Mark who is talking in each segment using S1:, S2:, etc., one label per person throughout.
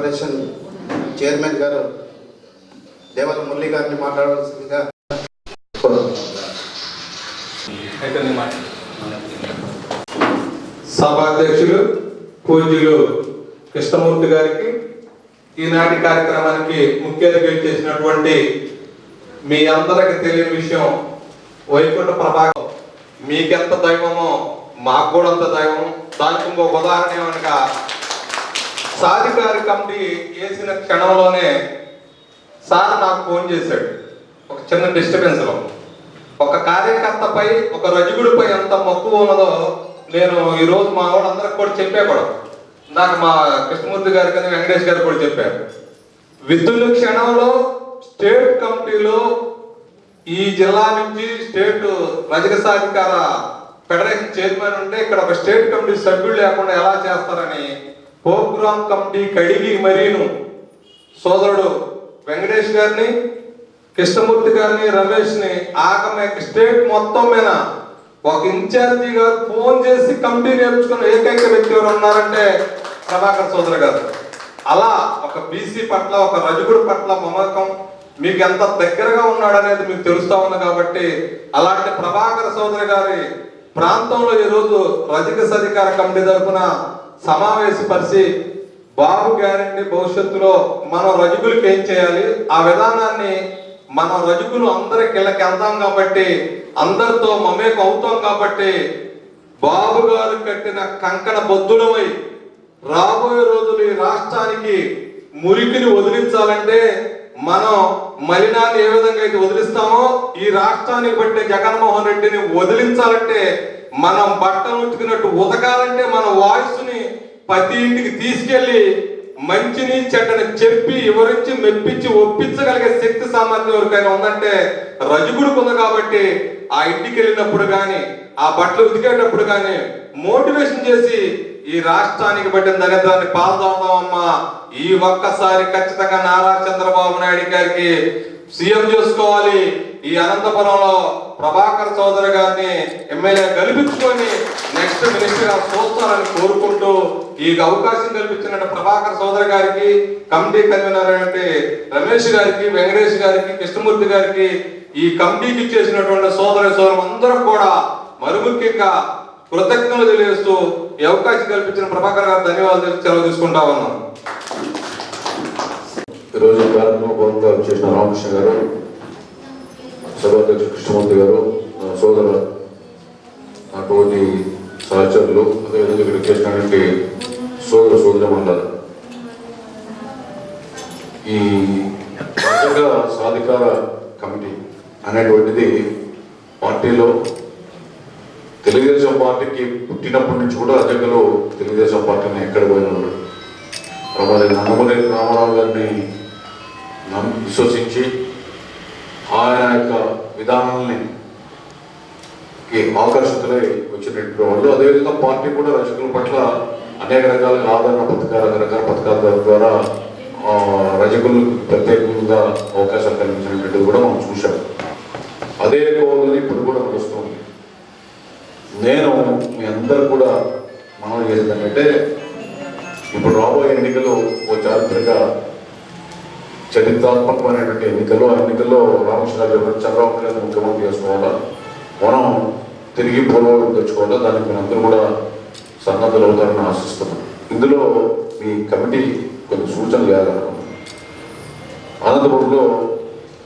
S1: Corporation chairman గారు దేవర మురళి గారిని మాట్లాడవలసిందిగా
S2: సభాధ్యక్షులు పూజ్యులు కృష్ణమూర్తి గారికి, ఈనాటి కార్యక్రమానికి ముఖ్య అతిథి చేసినటువంటి మీ అందరికి తెలియని విషయం, వైకుంఠ ప్రభాకర్ మీకెంత దైవమో మాకు కూడా అంత దైవం. దానికి ఇంకొక ఉదాహరణ ఏమనగా, సాధికారి కమిటీ వేసిన క్షణంలోనే సార్ నాకు ఫోన్ చేశాడు. ఒక చిన్న డిస్టర్బెన్స్లో ఒక కార్యకర్తపై, ఒక రజకుడిపై ఎంత మక్కువ ఉన్నదో నేను ఈరోజు మా వాళ్ళందరికి కూడా చెప్పా. కూడా నాకు మా కృష్ణమూర్తి గారి కానీ వెంకటేష్ గారు కూడా చెప్పారు. విధుల క్షణంలో స్టేట్ కమిటీలో ఈ జిల్లా నుంచి స్టేట్ రజక సాధికార ఫెడరేషన్ చైర్మన్ ఉంటే ఇక్కడ ఒక స్టేట్ కమిటీ సభ్యులు లేకుండా ఎలా చేస్తారని ప్రోగ్రామ్ కమిటీ కడిగి మరీను సోదరుడు వెంకటేష్ గారిని, కృష్ణమూర్తి గారిని, రమేష్ని ఆగమే స్టేట్ మొత్తం మీద ఒక ఇన్ఛార్జి గారు ఫోన్ చేసి కమిటీ నేర్చుకున్న ఏకైక వ్యక్తి ఎవరు ఉన్నారంటే ప్రభాకర్ సోదరు గారు. అలా ఒక బీసీ పట్ల, ఒక రజకుడి పట్ల మమకం మీకు ఎంత దగ్గరగా ఉన్నాడనేది మీకు తెలుస్తా ఉంది. కాబట్టి అలాంటి ప్రభాకర్ సోదరు గారి ప్రాంతంలో ఈరోజు రజక సాధికార కమిటీ తరఫున సమావేశపరిచి బాబు గ్యారెంటీ భవిష్యత్తులో మనం రజకులకి ఏం చేయాలి, ఆ విధానాన్ని మనం రజకులు అందరికి ఇళ్ళకి వెళ్తాం కాబట్టి, అందరితో మమేకం అవుతాం కాబట్టి, బాబు గారు కట్టిన కంకణ బొద్దులమై రాబోయే రోజులు ఈ రాష్ట్రానికి మురికిని వదిలించాలంటే, మనం మలినాన్ని ఏ విధంగా అయితే వదిలిస్తామో ఈ రాష్ట్రానికి బట్టే జగన్మోహన్ రెడ్డిని వదిలించాలంటే, మనం బట్టలు ఉతుకున్నట్టు ఉతకాలంటే మన వాయిస్ని ప్రతి ఇంటికి తీసుకెళ్లి మంచిని చెడ్డని చెప్పి వివరించి మెప్పించి ఒప్పించగలిగే శక్తి సామర్థ్యం ఎవరికైనా ఉందంటే రజకుడికి ఉంది. కాబట్టి ఆ ఇంటికి వెళ్ళినప్పుడు కానీ, ఆ బట్టలు ఉతికేటప్పుడు కానీ మోటివేషన్ చేసి ఈ రాష్ట్రానికి పట్టిన దరిద్రాన్ని పాల్దవుతామమ్మా, ఈ ఒక్కసారి ఖచ్చితంగా నారా చంద్రబాబు నాయుడు గారికి సీఎం చేసుకోవాలి, ఈ అనంతపురంలో ప్రభాకర్ చౌదరి గారిని ఎమ్మెల్యే గెలిపించుకొని నెక్స్ట్ మినిస్టర్ గా చూస్తారని కోరుకుంటూ, ఈ అవకాశం కల్పించిన ప్రభాకర్ చౌదరి గారికి, కమిటీ కన్వీనర్ అంటే రమేష్ గారికి, వెంకటేష్ గారికి, కృష్ణమూర్తి గారికి, ఈ కమిటీకి ఇచ్చేసినటువంటి సోదరులు అందరూ కూడా మరి ముఖ్యంగా కృతజ్ఞతలు తెలియజేస్తూ ఈ అవకాశం కల్పించిన ప్రభాకర్ గారు ధన్యవాదాలు సెలవు తీసుకుంటా ఉన్నాను.
S3: ఈరోజు కార్యక్రమంగా చేసిన రామకృష్ణ గారు, సభాధ్యక్షుడు కృష్ణమూర్తి గారు, సోదరు అటువంటి సహచరులు, అదేవిధంగా ఇక్కడ చేసినటువంటి సోదరమండలి, ఈ రజక సాధికార కమిటీ అనేటువంటిది పార్టీలో తెలుగుదేశం పార్టీకి పుట్టినప్పటి నుంచి కూడా రజకులు తెలుగుదేశం పార్టీని ఎక్కడ పోయినారు. నందమూరి రామారావు గారిని విశ్వసించి ఆయన యొక్క విధానాలని ఆకర్షితులై వచ్చినటువంటి వాళ్ళు, అదేవిధంగా పార్టీ కూడా రజకుల పట్ల అనేక రకాల ఆదరణ పథకాలు, రకరకాల పథకాల ద్వారా రజకులకు ప్రత్యేకంగా అవకాశాలు కల్పించినటువంటిది కూడా మనం చూసాం. అదే కోవని ఇప్పుడు కూడా నడుస్తుంది. నేను మీ అందరు కూడా మనం చేసేదంటే, ఇప్పుడు రాబోయే ఎన్నికలు ఓ చారిత్రక చరిత్రాత్మకమైనటువంటి ఎన్నికలు. ఆ ఎన్నికల్లో రామకృష్ణ గారు చంద్రబాబు నాయుడు ముఖ్యమంత్రి చేసుకోవాలా, మనం తిరిగి పూర్వవైపు తెచ్చుకోవాలా, దానికి మీరు అందరూ కూడా సన్నద్ధులు అవుతారని ఆశిస్తున్నాం. ఇందులో ఈ కమిటీ కొన్ని సూచనలు చేయాలనుకున్నాం. అనంతపురంలో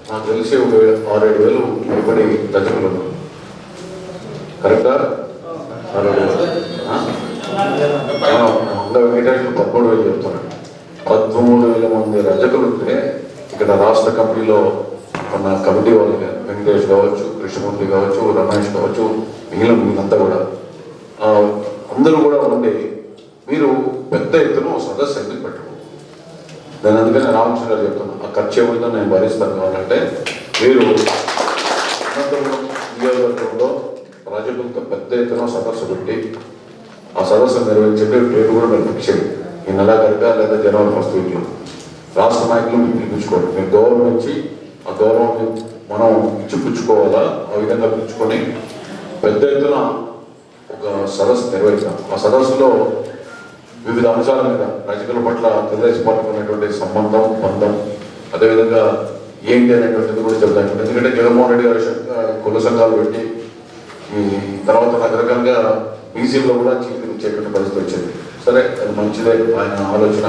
S3: నాకు తెలిసి 6-7 వేలు పైబడి రజకులు ఉన్నారు. కరెక్టా? 13,000 చెప్తున్నాను. 13,000 మంది రజకులు ఉంటే ఇక్కడ రాష్ట్ర కమిటీలో ఉన్న కమిటీ వాళ్ళు వెంకటేష్ కావచ్చు, కృష్ణమూర్తి కావచ్చు, రమేష్ కావచ్చు, మిగిలినంతా కూడా అందరూ కూడా ఉండి మీరు పెద్ద ఎత్తున సదస్సు ఎందుకు పెట్టడం. నేను అందుకని రామకృష్ణ గారు చెప్తాను, ఆ ఖర్చు ఏమిటో నేను భరిస్తాను. కావాలంటే మీరు అనంతపురం నియోజకవర్గంలో రజకులతో పెద్ద ఎత్తున సదస్సు పెట్టి ఆ సదస్సు నిర్వహించే డేట్ కూడా మీరు ఫిక్స్ చేయండి. ఈ నెలాఖరుగా లేదా జనవరి 1st వీక్లో రాష్ట్ర నాయకులు మీరు పిలిపించుకోండి. మీరు గౌరవం ఇచ్చి ఆ గౌరవం మనం ఇచ్చిపుచ్చుకోవాలా, ఆ విధంగా పిలుచుకొని పెద్ద ఎత్తున ఒక సదస్సు నిర్వహిస్తాం. ఆ సదస్సులో వివిధ అంశాల మీద రజకుల పట్ల తెలుగుదేశం పార్టీకి ఉన్నటువంటి సంబంధం బంధం అదేవిధంగా ఏంటి అనేటువంటిది కూడా చెప్తాను. ఎందుకంటే జగన్మోహన్ రెడ్డి గారు కుల సంఘాలు పెట్టి ఈ తర్వాత రకరకాలుగా బీసీలో కూడా చీకరించేటువంటి పరిస్థితి వచ్చింది. సరే, అది మంచిదే ఆయన ఆలోచన.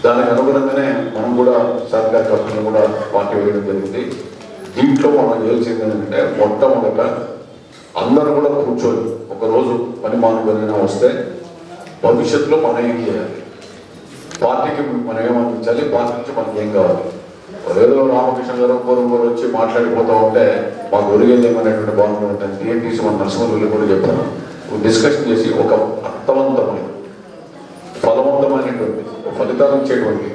S3: దానికి అనుగుణంగానే మనం కూడా సర్కార్ కంపెనీలు కూడా పార్టీ వేయడం జరిగింది. దీంట్లో మనం చేయాల్సింది ఏంటంటే మొట్టమొదట అందరూ కూడా కూర్చొని ఒకరోజు పని మానుకొనైనా వస్తే భవిష్యత్తులో మనం ఏం చేయాలి, పార్టీకి మనం ఏమందించాలి, పార్టీ నుంచి మనకి ఏం కావాలి. ఏదో రామకృష్ణ గారు పూర్వం వచ్చి మాట్లాడిపోతూ ఉంటే మాకు ఒరిగేది ఏమనేటువంటి భావన ఉంటుంది. టీఎన్టీసీ మన నరసింహులు కూడా చెప్పాను, డిస్కషన్ చేసి ఒక అర్థవంతమైన ఫలవంతమైనటువంటి ఫలితాలు ఇచ్చేటువంటి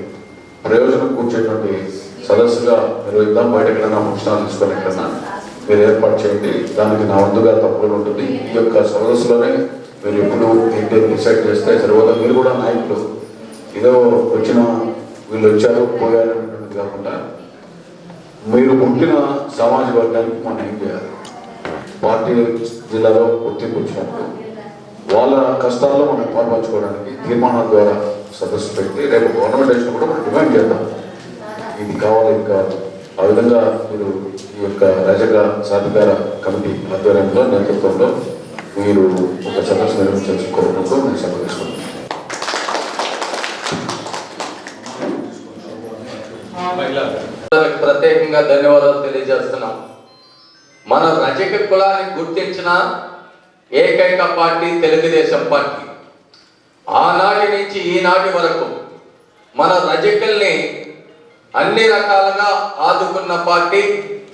S3: ప్రయోజనం కూర్చేటువంటి సదస్సుగా నిర్వహిద్దాం. బయట ఎక్కడైనా ఫంక్షనాలు తీసుకొని ఎక్కడన్నా మీరు ఏర్పాటు చేయండి. దానికి నా వంతుగా తప్పకుండా ఉంటుంది. ఈ యొక్క సదస్సులోనే మీరు ఎప్పుడు ఏంటి డిసైడ్ చేస్తే సరిపోతుంది. మీరు కూడా నాయకులు ఏదో వచ్చిన వీళ్ళు వచ్చారు పోయారు అనేటువంటిది కాకుండా మీరు పుట్టిన సామాజిక వర్గానికి మనం ఏం చేయాలి, పార్టీ జిల్లాలో గుర్తింపు వచ్చినప్పుడు వాళ్ళ కష్టాల్లో మనం పాల్పంచుకోవడానికి తీర్మానాల ద్వారా సదస్సు పెట్టి రేపు గవర్నమెంట్ వేసినప్పుడు మనం డిమాండ్ చేద్దాం, ఇది కావాలి ఇది కావాలి. ఆ విధంగా మీరు ఈ యొక్క రజక సాధికార కమిటీ ఆధ్వర్యంలో నేతృత్వంలో మీరు ఒక సదస్సు నిర్వహించాల్సిన కోరుకుంటూ నేను సంప్రదిస్తున్నాను.
S4: ప్రత్యేకంగా ధన్యవాదాలు తెలియజేస్తున్నాం. మన రజక కులాన్ని గుర్తించిన ఏకైక పార్టీ తెలుగుదేశం పార్టీ. ఆనాటి నుంచి ఈనాటి వరకు మన రజకుల్ని అన్ని రకాలుగా ఆదుకున్న పార్టీ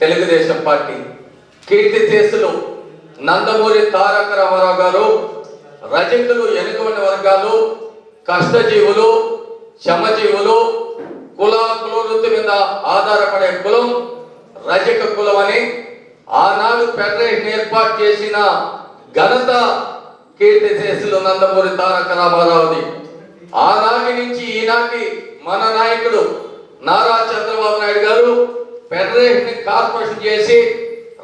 S4: తెలుగుదేశం పార్టీ. కీర్తిశేషులు నందమూరి తారక రామారావు గారు రజకులు వెనుకబడిన వర్గాలు, కష్టజీవులు, శ్రమజీవులు, కులవృత్తి మీద ఆధారపడే కులం రజక కులం అని ఆనాడు ఫెడరేషన్ ఏర్పాటు చేసిన ఘనత కీర్తిశేషులు నందమూరి తారక రామారావుది. ఆనాటి నుంచి ఈనాటి మన నాయకుడు నారా చంద్రబాబు నాయుడు గారు ఫెడరేషన్ కార్పొరేషన్ చేసి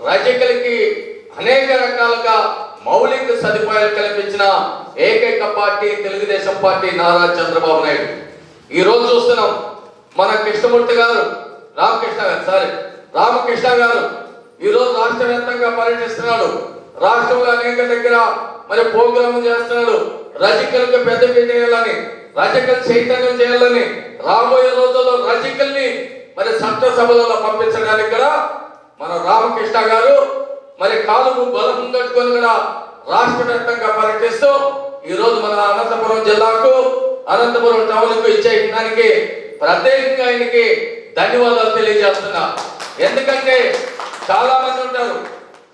S4: రజకులకి అనేక రకాలుగా మౌలిక సదుపాయాలు కల్పించిన ఏకైక పార్టీ తెలుగుదేశం పార్టీ నారా చంద్రబాబు నాయుడు. ఈ రోజు చూస్తున్నాం మన కృష్ణమూర్తి గారు రామకృష్ణ గారు ఈరోజు రాష్ట్ర వ్యాప్తంగా పర్యటిస్తున్నాడు. రాష్ట్రంలో అనేక దగ్గర మరి ప్రోగ్రాములు చేస్తున్నాడు. రజకులకు పెద్దపీట వేయాలని, రజకులు చైతన్యం చేయాలని, రాబోయే రోజుల్లో రజకుల్ని మరి చట్టసభలలో పంపించడానికి కూడా మన రామకృష్ణ గారు మరి కాలుకు బలం కట్టుకొని కూడా రాష్ట్ర వ్యాప్తంగా పర్యటిస్తూ ఈరోజు మన అనంతపురం జిల్లాకు, అనంతపురం టౌన్కు ఇచ్చే దానికి ప్రత్యేకంగా ఆయనకి ధన్యవాదాలు తెలియజేస్తున్నా. ఎందుకంటే చాలా మంది ఉంటారు,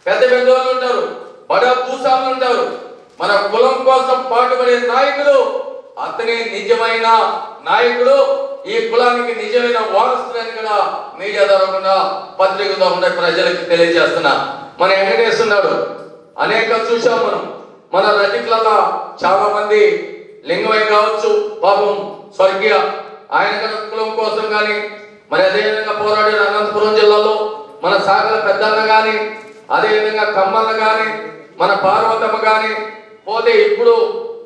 S4: పెద్ద పెద్దవాళ్ళు ఉంటారు, బడా భూస్వాములు ఉంటారు. మన కులం కోసం పాటుపడే నాయకుడు అతని నిజమైన నాయకుడు, ఈ కులానికి నిజమైన వారసులని కూడా మీడియా ద్వారా పత్రిక ద్వారా ప్రజలకు తెలియజేస్తున్నా. మన వెంకటేశ్వరుడు అనేక చూసాం మనం. మన రజకులలో చాలా మంది లింగమై కావచ్చు, పాపం స్వర్గీయ ఆయన కులం కోసం కానీ మరి అదేవిధంగా పోరాడిన అనంతపురం జిల్లాలో మన సాగల పెద్దన్న కానీ, అదేవిధంగా కమ్మన్న కానీ, మన పార్వతమ్మ కానీ, పోతే ఇప్పుడు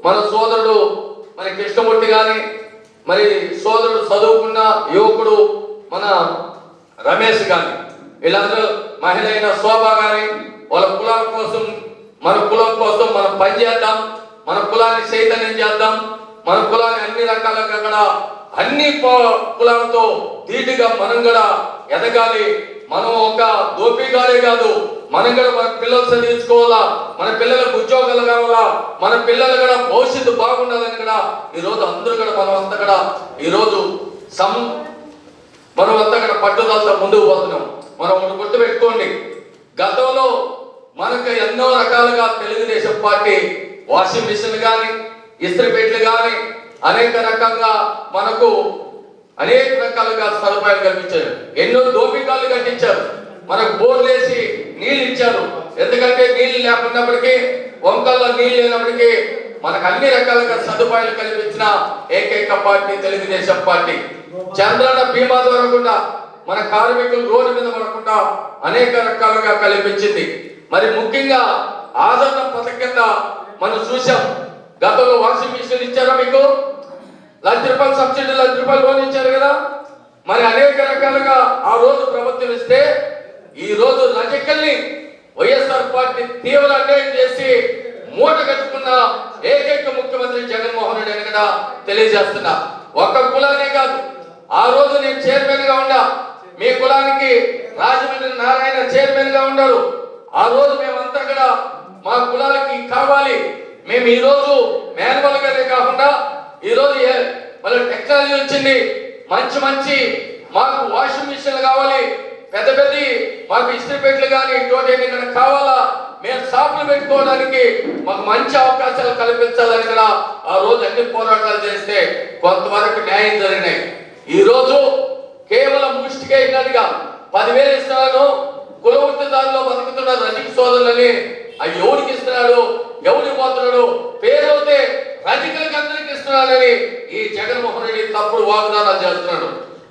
S4: మన సోదరుడు మరి కృష్ణమూర్తి కానీ, మరి సోదరుడు చదువుకున్న యువకుడు మన రమేష్ కానీ, వీళ్ళందరూ మహిళ అయిన శోభ కానీ వాళ్ళ కులాల కోసం మన కులం కోసం మనం పనిచేద్దాం, మన కులాన్ని చైతన్యం చేద్దాం, మన కులాన్ని అన్ని రకాలుగా కూడా అన్ని కులాలతో ధీటుగా మనం కూడా ఎదగాలి. మనం ఒక దోపిగారే కాదు, మనం కూడా మన పిల్లలు చదివించుకోవాలా, మన పిల్లలకు ఉద్యోగాలు కావాలా, మన పిల్లలు కూడా భవిష్యత్తు బాగుండాలని కూడా ఈరోజు అందరూ కూడా మనం అంతా కూడా ఈరోజు మనం అంతా కూడా పట్టుదలతో ముందుకు పోతున్నాం. మనం ఒకటి గుర్తుపెట్టుకోండి, గతంలో మనకు ఎన్నో రకాలుగా తెలుగుదేశం పార్టీ వాషింగ్ మిషన్ కానీ, ఇస్త్రీపేటలు కానీ అనేక రకంగా మనకు అనేక రకాలుగా సదుపాయాలు కల్పించారు. ఎన్నో దోపికాలు కట్టించారు. మనకు బోర్లు వేసి నీళ్ళు ఇచ్చారు. ఎందుకంటే నీళ్లు లేకున్నప్పటికీ, వంకల్లో నీళ్లు లేనప్పటికీ మనకు అన్ని రకాలుగా సదుపాయాలు కల్పించిన ఏకైక పార్టీ తెలుగుదేశం పార్టీ. చంద్రన్న బీమా ద్వారా కూడా మన కార్మికులు రోడ్డు మీద పడకుండా అనేక రకాలుగా కల్పించింది. మరి ముఖ్యంగా ఆదరణ పథకం కింద మనం చూసాం. గతంలో వాషింగ్ మిషన్ ఇచ్చారా మీకు? ₹1,00,000 సబ్సిడీ, ₹1,00,000 లోన్ ఇచ్చారు కదా. మరి అనేక రకాలుగా ఆ రోజు ప్రభుత్వం ఇస్తే ఈ రోజు రజకల్ని వైఎస్ఆర్ పార్టీ తీవ్ర అన్యాయం చేసి మూట కట్టుకున్న ఏకైక ముఖ్యమంత్రి జగన్మోహన్ రెడ్డి అని కూడా తెలియజేస్తున్నా. ఒక్క కులానే కాదు, ఆ రోజు నేను చైర్మన్ గా ఉన్నా, మీ కులానికి రాజమండ్రి నారాయణ చైర్మన్ గా ఉన్నారు. ఆ రోజు మేమంతా కూడా మా కులాలకి కావాలి, మేము ఈ రోజు మాన్యువల్ గానే కాకుండా ఈ రోజు మళ్ళీ టెక్నాలజీ వచ్చింది, మంచి మంచి మాకు వాషింగ్ మిషన్లు కావాలి, పెద్ద పెద్ద మాకు ఇస్త్రీపేట్లు కానీ ఇంకోటి ఇక్కడ కావాలా, మేము షాపులు పెట్టుకోవడానికి మాకు మంచి అవకాశాలు కల్పించాలని కూడా ఆ రోజు అన్ని పోరాటాలు చేస్తే కొంతవరకు న్యాయం జరిగినాయి. ఈ రోజు కేవలం ముష్టికైనట్టుగా 10,000 ఇస్తున్నాను, కుల వృత్తిదారులో బతుకుతున్న రజక సోదరులని అవి ఎవరికి ఇస్తున్నాడు, ఎవరికి పోతున్నాడు, పేరు అయితే రజకులకి అందరికి ఇస్తున్నాడని ఈ జగన్మోహన్ రెడ్డి తప్పుడు వాగ్దానాలు చేస్తున్నాడు.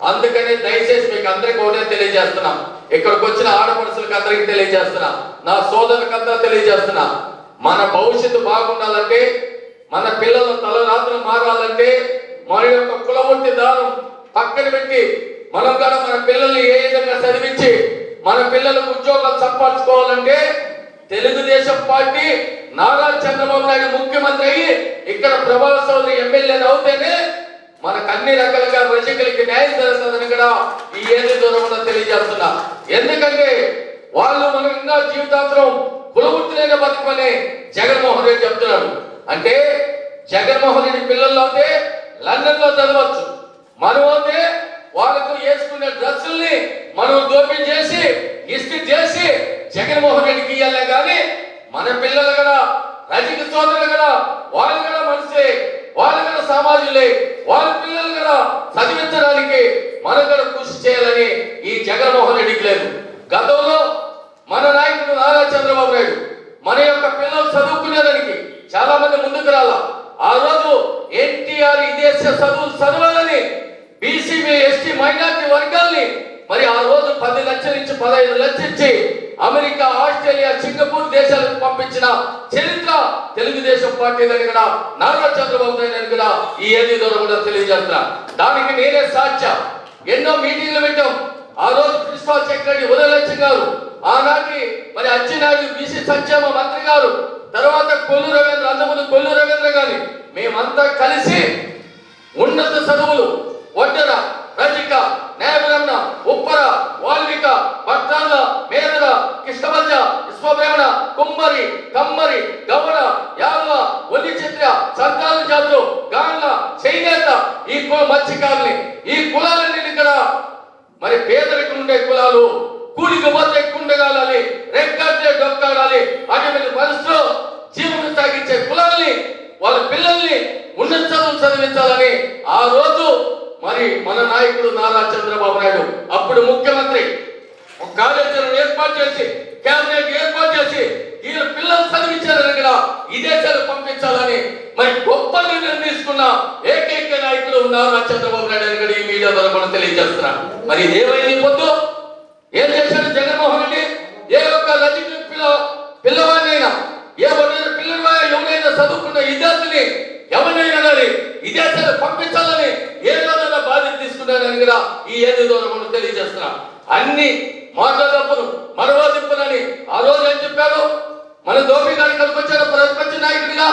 S4: అందుకని దయచేసి మీకు అందరికి ఒకటే తెలియజేస్తున్నా, ఇక్కడికి వచ్చిన ఆడపడుచులకు అందరికి తెలియజేస్తున్నా, నా సోదరులకంతా తెలియజేస్తున్నా, మన భవిష్యత్తు బాగుండాలంటే, మన పిల్లల తలరాత్రులు మారాలంటే, మన యొక్క కులవృత్తి దానం పక్కన పెట్టి మనం కూడా మన పిల్లల్ని ఏ విధంగా చదివించి మన పిల్లలకు ఉద్యోగాలు సంపాదించుకోవాలంటే తెలుగుదేశం పార్టీ నారా చంద్రబాబు నాయుడు ముఖ్యమంత్రి అయ్యి ఇక్కడ ప్రభావ చౌదరి ఎమ్మెల్యేలు అవుతేనే మనకు అన్ని రకాలుగా రజకులకి న్యాయం జరుగుతుందని కూడా ఈ ఏది దూరంలో తెలియజేస్తున్నా. ఎందుకంటే వాళ్ళు మనకంగా జీవితాంతరం కులవృత్తిలైన బతుకమని జగన్మోహన్ రెడ్డి చెప్తున్నాడు. అంటే జగన్మోహన్ రెడ్డి పిల్లలు అయితే లండన్ లో చదవచ్చు, మనం అయితే వాళ్ళకు వేసుకునే డ్రెస్సుల్ని మనం దోపిడీ చేసి ఇస్త్రీ చేసి జగన్మోహన్ రెడ్డికి ఇయ్యాలే కానీ మన పిల్లలు కూడా రజక సోదరులు కూడా వాళ్ళు కూడా మనిషి, వాళ్ళు కూడా సమాజంలో వాళ్ళ పిల్లలు కూడా చదివించడానికి మనం కూడా కృషి చేయాలని ఈ జగన్మోహన్ రెడ్డికి లేదు. గతంలో మన నాయకుడు నారా చంద్రబాబు నాయుడు మన యొక్క పిల్లలు చదువుకునేదానికి చాలా మంది ముందుకు రాల. ఆ రోజు ఎన్టీఆర్ విదేశ చదువులు చదవాలని బీసీ ఎస్టీ మైనార్టీ వర్గాల్ని మరి ఆ రోజు 10 లక్షల నుంచి 15 లక్షలు ఇచ్చి అమెరికా, ఆస్ట్రేలియా, సింగపూర్ దేశాలకు పంపించిన చరిత్ర తెలుగుదేశం పార్టీ దగ్గర నారా చంద్రబాబు నాయుడు కూడా ఈ ఏది ద్వారా కూడా తెలియజేస్తున్నా. దానికి నేనే సాక్ష్య. ఎన్నో మీటింగ్లు పెట్టాం. ఆ రోజు ప్రిన్సిపల్ సెక్రటరీ ఉదయలక్ష్మి గారు, ఆనాటి మరి అచ్చెన్నాయుడు బీసీ సంక్షేమ మంత్రి గారు, తర్వాత కొల్లు రవీంద్ర, అంతకుముందు కొల్లు రవీంద్ర గారి మేమంతా కలిసి ఉన్నత చదువులు ఒడ్డర, రజిక, న్యాయబ్రహ్మణ, ఉప్పర, వాల్మీక, పట్టాల, మేదర, కృష్ణమల్జ, విశ్వబ్రహ్మణ, కుమ్మరి, కమ్మరి, గౌడ, యాదవ, ఒలి చిత్ర, సంతాన జాతులు, గాండ్ల, చేనేత, ఈ మత్స్యకారుని ఈ కులాలన్నీ ఇక్కడ మరి పేదరికం ఉండే కులాలు, కూలికి పోతే కుండగాలి, రెక్కాడితే డొక్కాడాలి అటువంటి పరిస్థితుల్లో జీవనం సాగించే కులాల్ని వాళ్ళ పిల్లల్ని ఉన్నత చదువులు చదివించాలని ఆ రోజు మరి మన నాయకుడు నారా చంద్రబాబు నాయుడు అప్పుడు ముఖ్యమంత్రి ఒక కార్యాచరణ ఏర్పాటు చేసి కేబినెట్ ఏర్పాటు చేసి వీళ్ళ పిల్లలు చదివించాలని కూడా విదేశాలు పంపించాలని మరి గొప్ప నిర్ణయం తీసుకున్న ఏకైక నాయకుడు నారా చంద్రబాబు నాయుడు అని కూడా ఈ మీడియా ద్వారా కూడా తెలియజేస్తున్నా. మరి ఇదేమైంది పొద్దు ఏం చేశాడు జగన్మోహన్ రెడ్డి? ఏ ఒక్క రజక పిల్లవాడినైనా, ఏ ఒక్క పిల్లల ఎవరైనా చదువుకున్న విద్యార్థిని ఎవరినైనా కానీ విదేశాలు పంపించాలని ఏ రోజైనా బాధ్యత తీసుకున్నారని కూడా ఈ ఏది ద్వారా కూడా తెలియజేస్తున్నా. అన్ని మాట్లాడప్పుడు మరో తిప్పునని ఆ రోజు ఏం చెప్పారు? మన దోపి గారికి కనుకొచ్చారు ప్రతిపక్ష నాయకుడిగా.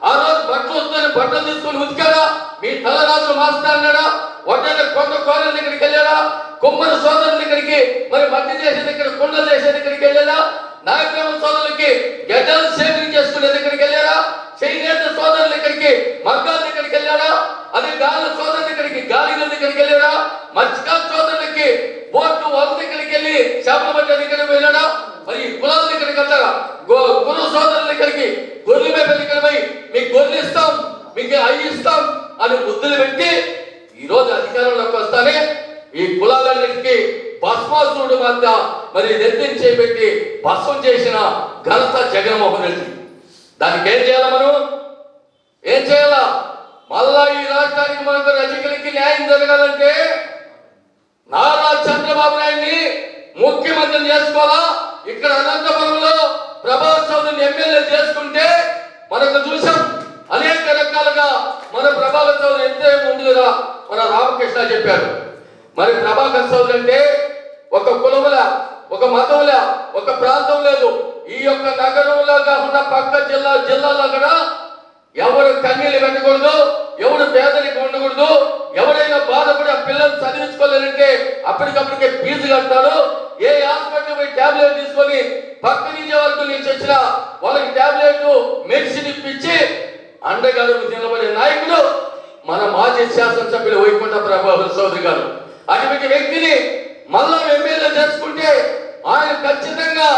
S4: ఆ రోజు బట్టలు వస్తుందని బట్టలు తీసుకొని ఉతికాడా? మీ తలరాజులు మాస్తా అన్నాడా? ఒడ్డ కొండ కోరల దగ్గరికి వెళ్ళాడా? కుమ్మరి సోదరుల దగ్గరికి మరి మట్టి చేసే దగ్గర కుండలు చేసే దగ్గరికి వెళ్ళాడా? నాయకుల సోదరులకి గడ్డలు సేవింగ్ చేసుకునే దగ్గరికి వెళ్ళారా? చేనేత సోదరుల దగ్గరికి మగ్గాల దగ్గరికి వెళ్ళాడా? అదే గాలి సోదరుల దగ్గరికి గాలిల దగ్గరికి వెళ్ళాడా? మత్స్యకారు సోదరులకి బోటు వాళ్ళ దగ్గరికి వెళ్ళి చేపల పట్టే దగ్గరికి వెళ్ళాడా? మరి కులాల దగ్గరికి వెళ్తారా? గురు సోదరుల దగ్గరికి గొర్రెల మేపల దగ్గరికి పోయి మీకు గొర్రెలు ఇస్తాం, మీకు అవి ఇస్తాం అని ముద్దులు పెట్టి ఈ రోజు అధికారంలోకి వస్తానే ఈ కులాలన్నిటికీ భస్మాసురుడు మధ్య మరి నెత్తిని చేపెట్టి భస్మం చేసిన ఘనత జగన్మోహన్ రెడ్డి. దానికి ఏం చేయాలా? మనం ఏం చేయాలా? మళ్ళా ఈ రాష్ట్రానికి మనకు రజకులకి న్యాయం జరగాలంటే నారా చంద్రబాబు నాయుడిని ముఖ్యమంత్రిని చేసుకోవాలా. ఇక్కడ అనంతపురంలో ప్రభాస్ చౌదరిని ఎమ్మెల్యే చేసుకుంటే మనకు చూసాం అనేక రకాలుగా మన ప్రభాకర్ చౌదరి ఎంతే ముందుగా మన రామకృష్ణ చెప్పారు. మరి ప్రభాకర్ చౌదరి అంటే ఒక కులముల, ఒక మతముల, ఒక ప్రాంతం లేదు. ఈ యొక్క నగరంలో కాకుండా పక్క జిల్లాలో కూడా ఎవరు కన్నీళ్ళు పెట్టకూడదు, ఎవరు పేదరికం ఉండకూడదు. ఎవరైనా బాధపడి ఆ పిల్లలు చదివించుకోలేరంటే అప్పటికప్పటికే ఫీజు కడతారు. ఏ హాస్పిటల్ పోయి టాబ్లెట్ తీసుకొని పక్క నియోజకవర్గం నుంచి వచ్చిన వాళ్ళకి టాబ్లెట్ మెడిసిన్ ఇప్పించి అండగడుగు నిలబడే నాయకుడు మన మాజీ శాసనసభ్యులు వైకుంఠ ప్రభాకర్ చౌదరి గారు. అటువంటి వ్యక్తిని మళ్ళా ఎమ్మెల్యే చేసుకుంటే ఆయన ఖచ్చితంగా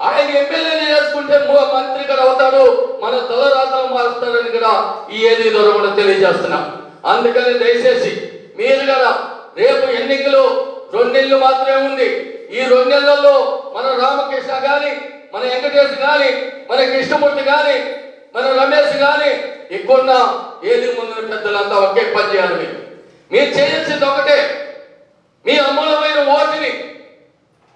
S4: ఆయన ఎమ్మెల్యేని చేసుకుంటే మంత్రి కూడా అవుతాడు, మన తలరాతలు మారుస్తాడని కూడా ఈ ఏది ద్వారా కూడా తెలియజేస్తున్నాం. అందుకని దయచేసి మీరు కదా రేపు ఎన్నికలు 2 నెలలు మాత్రమే ఉంది. ఈ 2 నెలల్లో మన రామకృష్ణ గాని, మన వెంకటేష్ గాని, మన కృష్ణమూర్తి గాని, మన రమేష్ గాని ఇక్కడున్న ఏది ముందు పెద్దలంతా ఒకే పని చేయాలి. మీరు చేయాల్సింది ఒకటే, మీ అమూలమైన ఓటుని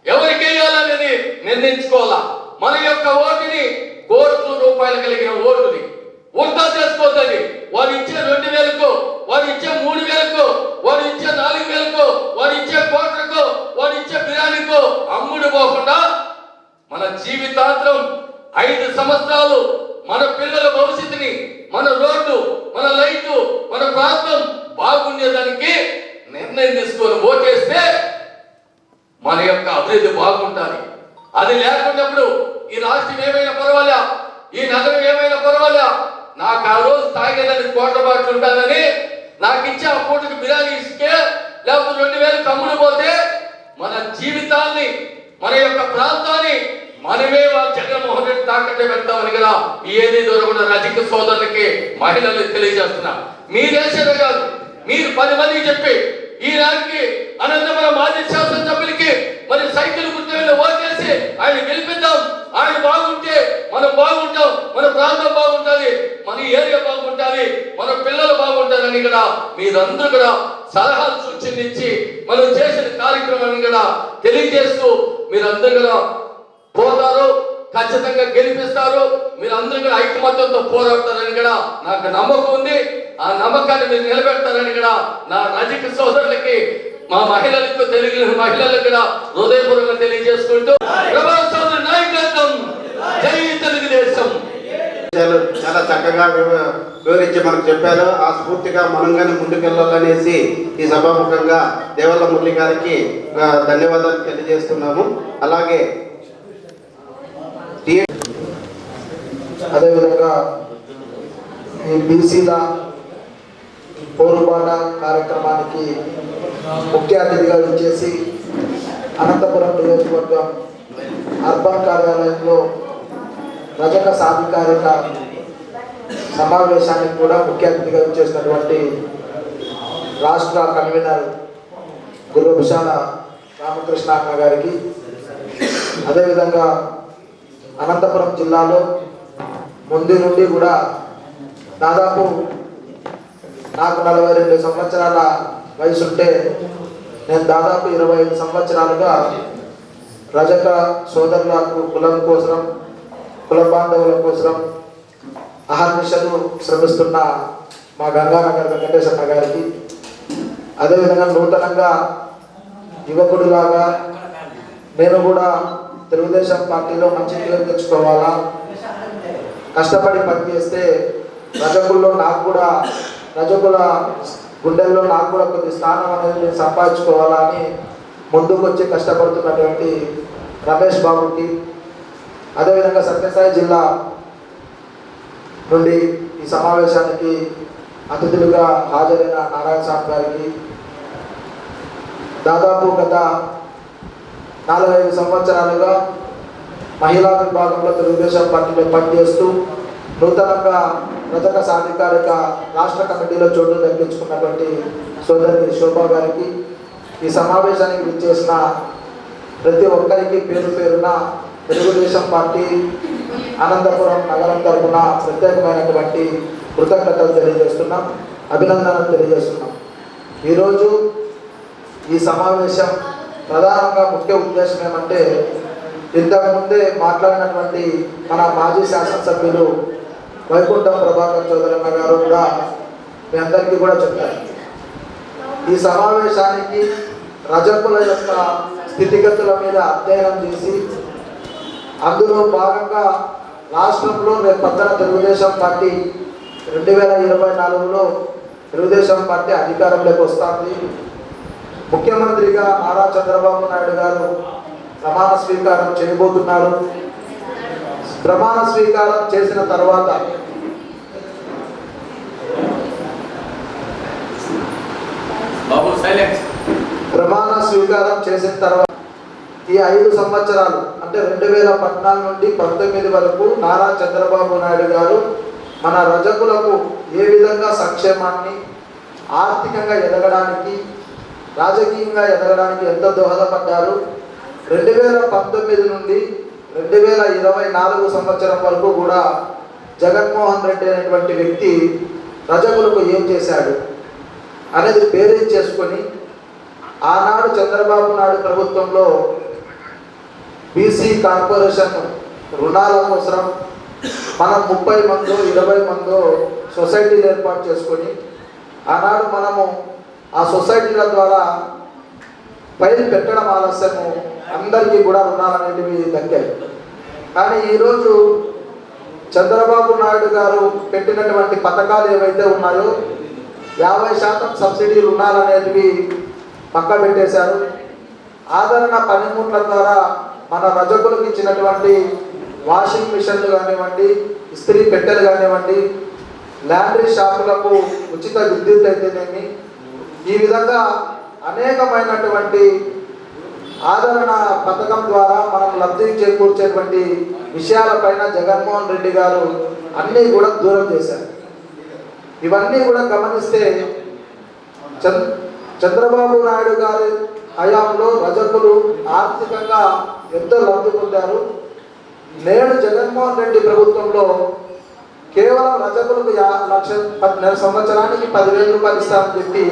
S4: ఎవరికి వేయాలనేది నిర్ణయించుకోవాలా. మన యొక్క ఓటుని కోట్ల రూపాయలు కలిగిన ఓటుని వృధా చేసుకోవద్దండి. వాడు ఇచ్చే 2,000కు, వాడు ఇచ్చే 3,000కు, వాడు ఇచ్చే 4,000కు, వాడు ఇచ్చే కోట్లకు, వాడు ఇచ్చే బిర్యానీకు అమ్ముడు పోకుండా మన జీవితాంతం 5 సంవత్సరాలు మన పిల్లల భవిష్యత్తుని, మన రోడ్డు, మన లైటు, మన ప్రాంతం బాగుండేదానికి నిర్ణయం తీసుకొని ఓటేస్తే మన యొక్క అభివృద్ధి బాగుంటుంది. అది లేకున్నప్పుడు ఈ రాష్ట్రం ఏమైనా పర్వాలే, ఈ నగరం ఏమైనా పర్వాలే, నాకు ఆ రోజు తాగేదానికి కోట్ల బాట్లు ఉంటుందని నాకు ఇచ్చే ఆ పూటకి బిర్యానీ ఇస్తే లేకపోతే 2,000 కమ్ముడు పోతే మన జీవితాన్ని, మన యొక్క ప్రాంతాన్ని మనమే జగన్మోహన్ రెడ్డి తాకట్టే పెడతామని కదా ఈ ఏది ద్వారా కూడా రజక సోదరులకి మహిళలు తెలియజేస్తున్నా. మీరేసేదే కాదు, మీరు 10 మందికి చెప్పి ఈ రానికి అనంతపురం మాజీ శాసనసభ్యులకి మరి సైకిల్ గుర్తు ఓటేసి ఆయన గెలిపిద్దాం. ఆయన బాగుంటే మనం బాగుంటాం, మన ప్రాంతం బాగుంటుంది, మన ఏరియా బాగుంటుంది, మన పిల్లలు బాగుంటారని కూడా మీరందరూ కూడా సలహాలు సూచనలు ఇచ్చి మనం చేసిన కార్యక్రమాన్ని కూడా తెలియజేస్తూ మీరందరూ కూడా పోతారు, ఖచ్చితంగా గెలిపిస్తారు. మీరు అందరూ కూడా ఐకమత్యంతో పోరాడతారని కూడా నాకు నమ్మకం ఉంది. ఆ నమ్మకాన్ని మీరు నిలబెడతారని కూడా నా రజక సోదరులకి, మా మహిళలకు, తెలుగు మహిళలకు కూడా హృదయపూర్వకంగా తెలియజేసుకుంటూ ప్రభాకర్ చౌదరి నాయకత్వం, జై తెలుగుదేశం.
S1: చాలా చక్కగా వివరించి మనకు చెప్పారు. ఆ స్ఫూర్తిగా మనం కానీ ముందుకెళ్ళాలనేసి ఈ సభాముఖంగా దేవల్ల మురళి గారికి ధన్యవాదాలు తెలియజేస్తున్నాము. అలాగే
S5: అదేవిధంగా ఈ బీసీల పోరుబాట కార్యక్రమానికి ముఖ్య అతిథిగా వచ్చేసి అనంతపురం నియోజకవర్గం అర్బన్ కార్యాలయంలో రజక సాధికారిక సమావేశానికి కూడా ముఖ్య అతిథిగా వచ్చేసినటువంటి రాష్ట్ర కన్వీనర్ గురు విశాల రామకృష్ణ అన్న గారికి, అదేవిధంగా అనంతపురం జిల్లాలో ముందు నుండి కూడా దాదాపు నాకు 42 సంవత్సరాల వయసు ఉంటే నేను దాదాపు 25 సంవత్సరాలుగా రజక సోదరులకు కులం కోసం, కుల బాంధవుల కోసం అహర్నిశలు శ్రమిస్తున్న మా గంగానగర్ వెంకటేశ్వర గారికి, అదేవిధంగా నూతనంగా యువకుడిలాగా నేను కూడా తెలుగుదేశం పార్టీలో మంచి పేరు తెచ్చుకోవాలా, కష్టపడి పనిచేస్తే రజకుల్లో నాకు కూడా, రజకుల గుండెల్లో నాకు కూడా కొద్ది స్థానం అనేది నేను సంపాదించుకోవాలా అని ముందుకు వచ్చి కష్టపడుతున్నటువంటి రమేష్ బాబుకి, అదేవిధంగా సత్యసాయి జిల్లా నుండి ఈ సమావేశానికి అతిథులుగా హాజరైన నారాయణ స్వామి గారికి, దాదాపు గత 4-5 సంవత్సరాలుగా మహిళా విభాగంలో తెలుగుదేశం పార్టీలో పనిచేస్తూ నూతనంగా రజక సాధికారిక రాష్ట్ర కమిటీలో చోటు దక్కించుకున్నటువంటి సోదరి శోభా గారికి, ఈ సమావేశానికి విచ్చేసిన ప్రతి ఒక్కరికి పేరు పేరున తెలుగుదేశం పార్టీ అనంతపురం నగరం తరఫున ప్రత్యేకమైనటువంటి కృతజ్ఞతలు తెలియజేస్తున్నాం, అభినందనలు తెలియజేస్తున్నాం. ఈరోజు ఈ సమావేశం ప్రధానంగా ముఖ్య ఉద్దేశం ఏమంటే, ఇంతకుముందే మాట్లాడినటువంటి మన మాజీ శాసనసభ్యులు వైకుంఠం ప్రభాకర్ చౌదరి గారు కూడా మీ అందరికీ కూడా చెప్పారు. ఈ సమావేశానికి రజకుల యొక్క స్థితిగతుల మీద అధ్యయనం చేసి అందులో భాగంగా రాష్ట్రంలో రేపు పక్కన తెలుగుదేశం పార్టీ 2024లో తెలుగుదేశం పార్టీ అధికారంలోకి వస్తుంది. ముఖ్యమంత్రిగా నారా చంద్రబాబు నాయుడు గారు ప్రమాణ స్వీకారం చేయబోతున్నారు. ప్రమాణ స్వీకారం చేసిన తర్వాత ప్రమాణ స్వీకారం చేసిన తర్వాత ఈ 5 సంవత్సరాలు అంటే 2014 నుండి 19 వరకు నారా చంద్రబాబు నాయుడు గారు మన రజకులకు ఏ విధంగా సంక్షేమాన్ని, ఆర్థికంగా ఎదగడానికి, రాజకీయంగా ఎదగడానికి ఎంత దోహదపడ్డారు. 2019 నుండి 2024 సంవత్సరం వరకు కూడా జగన్మోహన్ రెడ్డి అనేటువంటి వ్యక్తి రజకులకు ఏం చేశాడు అనేది బేరీజ్ చేసుకొని ఆనాడు చంద్రబాబు నాయుడు ప్రభుత్వంలో బీసీ కార్పొరేషన్ రుణాల కోసం మనం 30 మందో 20 మందో సొసైటీలు ఏర్పాటు చేసుకొని ఆనాడు మనము ఆ సొసైటీల ద్వారా ఫైల్ పెట్టడం ఆలస్యము అందరికీ కూడా రుణాలు అనేటివి దక్కాయి. కానీ ఈరోజు చంద్రబాబు నాయుడు గారు పెట్టినటువంటి పథకాలు ఏవైతే ఉన్నాయో 50% సబ్సిడీ రుణాలు అనేటివి పక్క పెట్టేశారు. ఆదరణ పనిముట్ల ద్వారా మన రజకులకు ఇచ్చినటువంటి వాషింగ్ మిషన్లు కానివ్వండి, ఇస్త్రీ పెట్టెలు కానివ్వండి, ల్యాండ్రీ షాపులకు ఉచిత విద్యుత్ అయితేనేమి, ఈ విధంగా అనేకమైనటువంటి ఆదరణ పథకం ద్వారా మనం లబ్ధి చేకూర్చేటువంటి విషయాలపైన జగన్మోహన్ రెడ్డి గారు అన్నీ కూడా దూరం చేశారు. ఇవన్నీ కూడా గమనిస్తే చంద్రబాబు నాయుడు గారి హయాంలో రజకులు ఆర్థికంగా ఎంతో లబ్ధి పొందారు. నేడు జగన్మోహన్ రెడ్డి ప్రభుత్వంలో కేవలం రజకులకు సంవత్సరానికి 10,000 రూపాయలు ఇస్తామని చెప్పి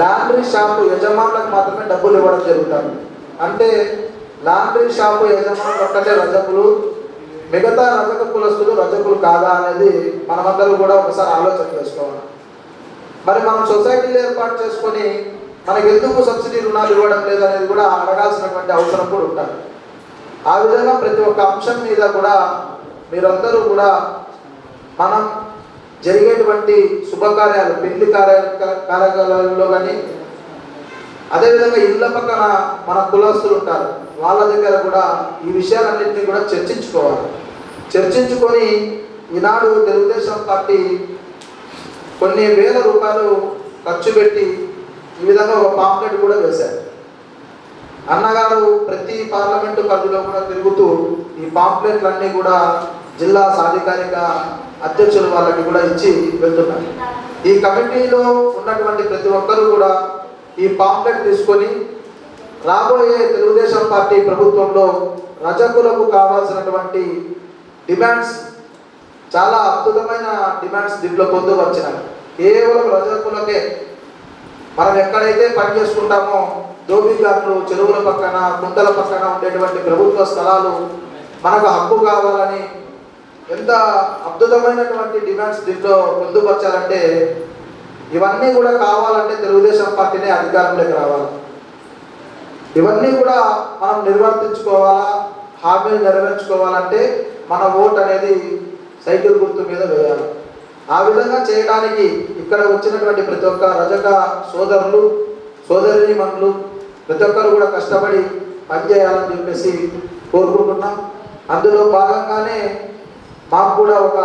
S5: లాండ్రీ షాపు యజమానులకు మాత్రమే డబ్బులు ఇవ్వడం జరుగుతుంది. అంటే లాండ్రీ షాపు యజమానులు ఒక్కటే రజకులు, మిగతా రజక కులస్తులు రజకులు కాదా అనేది మనమందరూ కూడా ఒకసారి ఆలోచన చేసుకోవాలి. మరి మనం సొసైటీలు ఏర్పాటు చేసుకొని మనకి ఎందుకు సబ్సిడీ రుణాలు ఇవ్వడం లేదనేది కూడా అడగాల్సినటువంటి అవసరం కూడా ఉంటుంది. ఆ విధంగా ప్రతి ఒక్క అంశం మీద కూడా మీరందరూ కూడా మనం జరిగేటువంటి శుభకార్యాలు, పెళ్లి కార్యక్రమాల్లో కానీ, అదేవిధంగా ఇళ్ళ పక్కన మన కులస్తులు ఉంటారు, వాళ్ళ దగ్గర కూడా ఈ విషయాలన్నింటినీ కూడా చర్చించుకోవాలి. చర్చించుకొని ఈనాడు తెలుగుదేశం పార్టీ కొన్ని వేల రూపాయలు ఖర్చు పెట్టి ఈ విధంగా ఒక పాంప్లెట్ కూడా వేశారు. అన్నగారు ప్రతి పార్లమెంటు పరిధిలో కూడా తిరుగుతూ ఈ పాంప్లెట్లన్నీ కూడా జిల్లా సాధికారిక అధ్యక్షులు వాళ్ళకి కూడా ఇచ్చి వెళ్తున్నారు. ఈ కమిటీలో ఉన్నటువంటి ప్రతి ఒక్కరూ కూడా ఈ పాంప్లెట్ తీసుకొని రాబోయే తెలుగుదేశం పార్టీ ప్రభుత్వంలో రజకులకు కావాల్సినటువంటి డిమాండ్స్, చాలా అద్భుతమైన డిమాండ్స్ దీంట్లో పొందుపరిచినారు. కేవలం రజకులకే మనం ఎక్కడైతే పని చేసుకుంటామో దోబిఘాట్లు, చెరువుల పక్కన, కుంటల పక్కన ఉండేటువంటి ప్రభుత్వ స్థలాలు మనకు హక్కు కావాలని ఎంత అద్భుతమైనటువంటి డిమాండ్స్ దీంట్లో పొందుపరచాలంటే, ఇవన్నీ కూడా కావాలంటే తెలుగుదేశం పార్టీనే అధికారంలోకి రావాలి. ఇవన్నీ కూడా మనం నిర్వర్తించుకోవాలా, హామీలు నెరవేర్చుకోవాలంటే మన ఓట్ అనేది సైకిల్ గుర్తు మీద వేయాలి. ఆ విధంగా చేయడానికి ఇక్కడ వచ్చినటువంటి ప్రతి ఒక్క రజక సోదరులు, సోదరీమణులు ప్రతి ఒక్కరు కూడా కష్టపడి పనిచేయాలని చెప్పేసి కోరుకుంటున్నాం. అందులో భాగంగానే మాకు కూడా ఒక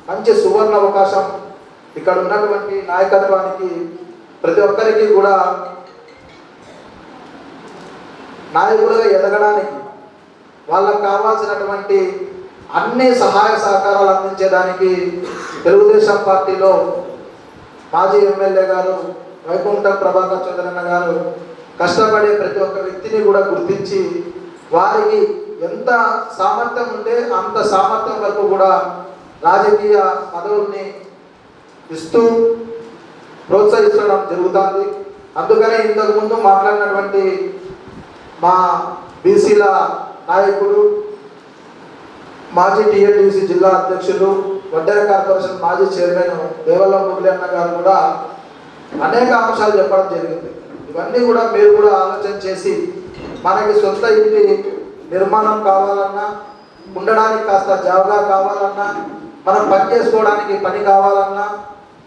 S5: మంచి సువర్ణ అవకాశం, ఇక్కడ ఉన్నటువంటి నాయకత్వానికి ప్రతి ఒక్కరికి కూడా నాయకులుగా ఎదగడానికి వాళ్ళకు కావాల్సినటువంటి అన్ని సహాయ సహకారాలు అందించేదానికి తెలుగుదేశం పార్టీలో మాజీ ఎమ్మెల్యే గారు వైకుంఠం ప్రభాకర్ చౌదరన్న గారు కష్టపడే ప్రతి ఒక్క వ్యక్తిని కూడా గుర్తించి వారికి ఎంత సామర్థ్యం ఉంటే అంత సామర్థ్యం వరకు కూడా రాజకీయ పదవుల్ని ఇస్తూ ప్రోత్సహించడం జరుగుతుంది. అందుకనే ఇంతకుముందు మాట్లాడినటువంటి మా బీసీల నాయకుడు, మాజీ టీఎల్డీసీ జిల్లా అధ్యక్షులు వడ్డెర కార్పొరేషన్ మాజీ చైర్మన్ దేవల్ల మురళి అన్న గారు కూడా అనేక అంశాలు చెప్పడం జరిగింది. ఇవన్నీ కూడా మీరు కూడా ఆలోచన చేసి మనకి సొంత ఇంటి నిర్మాణం కావాలన్నా, ఉండడానికి కాస్త జాగా కావాలన్నా, మనం పని చేసుకోవడానికి పని కావాలన్నా,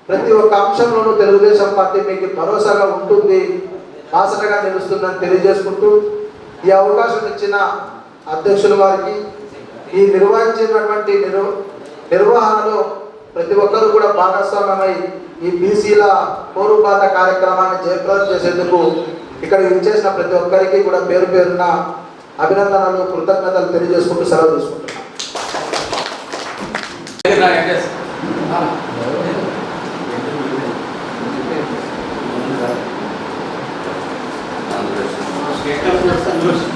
S5: ప్రతి ఒక్క అంశంలోనూ తెలుగుదేశం పార్టీ మీకు భరోసాగా ఉంటుంది, ఆసనగా నిలుస్తుందని తెలియజేసుకుంటూ ఈ అవకాశం ఇచ్చిన అధ్యక్షుల వారికి, ఈ నిర్వహించినటువంటి నిర్వహణలో ప్రతి ఒక్కరు కూడా భాగస్వామ్యమై ఈ బీసీల పోరుబాట కార్యక్రమాన్ని జయప్రదం చేసేందుకు ఇక్కడ ఇచ్చేసిన ప్రతి ఒక్కరికి కూడా పేరు పేరున అభినందనలు, కృతజ్ఞతలు తెలియజేసుకుంటూ సెలవు తీసుకుంటున్నాను.
S6: Audio Jungle.